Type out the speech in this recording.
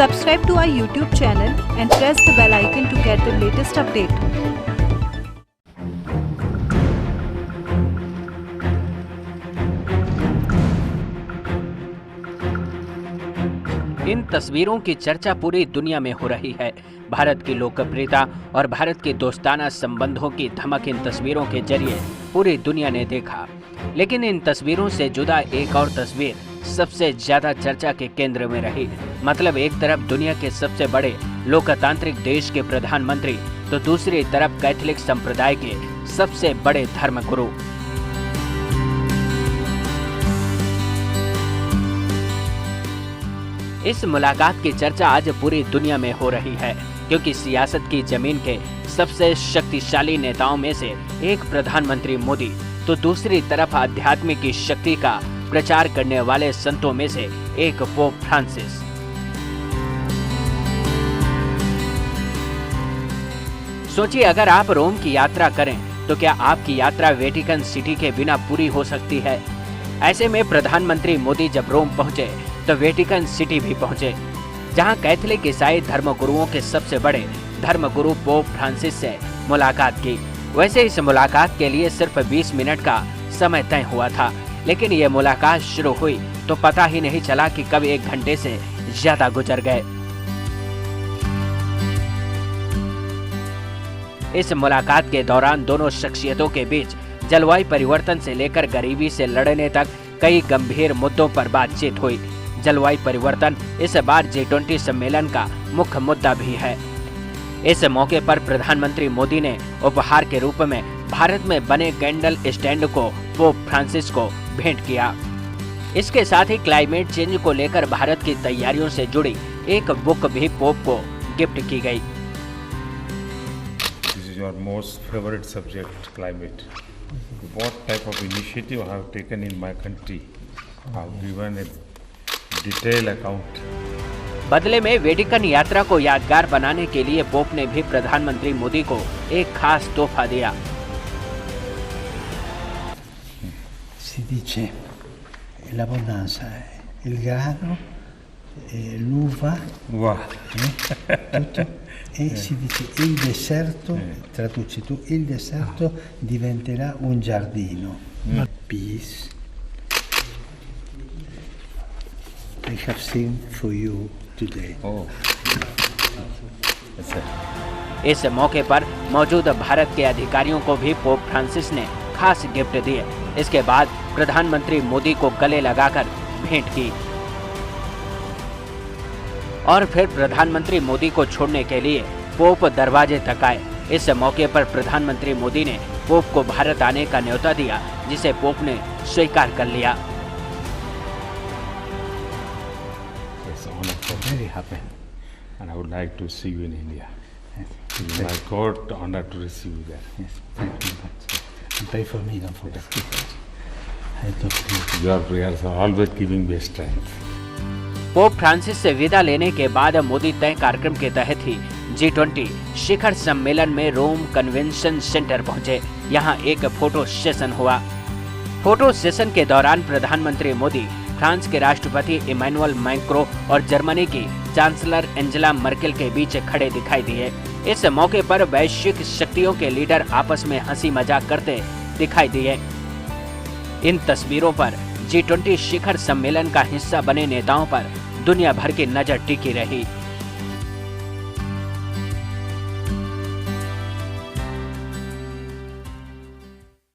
Subscribe to our YouTube channel and press the bell icon to get the latest update. इन तस्वीरों की चर्चा पूरी दुनिया में हो रही है। भारत की लोकप्रियता और भारत के दोस्ताना संबंधों की धमक इन तस्वीरों के जरिए पूरी दुनिया ने देखा। लेकिन इन तस्वीरों से जुदा एक और तस्वीर सबसे ज्यादा चर्चा के केंद्र में रही। मतलब एक तरफ दुनिया के सबसे बड़े लोकतांत्रिक देश के प्रधानमंत्री तो दूसरी तरफ कैथोलिक संप्रदाय के सबसे बड़े धर्मगुरु। इस मुलाकात की चर्चा आज पूरी दुनिया में हो रही है, क्योंकि सियासत की जमीन के सबसे शक्तिशाली नेताओं में से एक प्रधानमंत्री मोदी तो दूसरी तरफ आध्यात्मिक की शक्ति का प्रचार करने वाले संतों में से एक पोप फ्रांसिस। सोचिए, अगर आप रोम की यात्रा करें तो क्या आपकी यात्रा वेटिकन सिटी के बिना पूरी हो सकती है? ऐसे में प्रधानमंत्री मोदी जब रोम पहुंचे तो वेटिकन सिटी भी पहुंचे, जहां कैथोलिक ईसाई धर्मगुरुओं के सबसे बड़े धर्मगुरु पोप फ्रांसिस से मुलाकात की। वैसे इस मुलाकात के लिए सिर्फ 20 मिनट का समय तय हुआ था, लेकिन ये मुलाकात शुरू हुई तो पता ही नहीं चला कि कब 1 घंटे से ज्यादा गुजर गए। इस मुलाकात के दौरान दोनों शख्सियतों के बीच जलवायु परिवर्तन से लेकर गरीबी से लड़ने तक कई गंभीर मुद्दों पर बातचीत हुई। जलवायु परिवर्तन इस बार G20 सम्मेलन का मुख्य मुद्दा भी है। इस मौके पर प्रधानमंत्री मोदी ने उपहार के रूप में भारत में बने कैंडल स्टैंड को पोप फ्रांसिस को भेंट किया। इसके साथ ही क्लाइमेट चेंज को लेकर भारत की तैयारियों से जुड़ी एक बुक भी पोप को गिफ्ट की गई। This is your most favorite subject, climate. What type of initiative I have taken in my country? I have given a detailed account. बदले में वेटिकन यात्रा को यादगार बनाने के लिए पोप ने भी प्रधानमंत्री मोदी को एक खास तोहफा दिया। Si dice l'abbondanza, il grano, l'uva, tutto. E si dice il deserto, traduci tu, il deserto diventerà un giardino. Peace. I have seen for you today. Oh. इस मौके पर मौजूद भारत के अधिकारियों को भी पोप फ्रांसिस ने खास गिफ्ट दिए। इसके बाद प्रधानमंत्री मोदी को गले लगाकर भेंट की और फिर प्रधानमंत्री मोदी को छोड़ने के लिए पोप दरवाजे तक आए। इस मौके पर प्रधानमंत्री मोदी ने पोप को भारत आने का न्योता दिया, जिसे पोप ने स्वीकार कर लिया। Very happy, and I would like to see you in India. It is my great honor to receive you there. Yes, thank you. And pray for me, don't forget. I talk to you. Your prayers are always giving me strength. Pope Francis से विदा लेने के बाद मोदी तय कार्यक्रम के तहत ही G20 शिखर सम्मेलन में रोम कन्वेंशन सेंटर पहुंचे। यहां एक फोटो सेशन हुआ। फोटो सेशन के दौरान प्रधानमंत्री मोदी फ्रांस के राष्ट्रपति इमैनुअल मैक्रों और जर्मनी की चांसलर एंजेला मर्केल के बीच खड़े दिखाई दिए। इस मौके पर वैश्विक शक्तियों के लीडर आपस में हंसी मजाक करते दिखाई दिए। इन तस्वीरों पर G20 शिखर सम्मेलन का हिस्सा बने नेताओं पर दुनिया भर की नजर टिकी रही।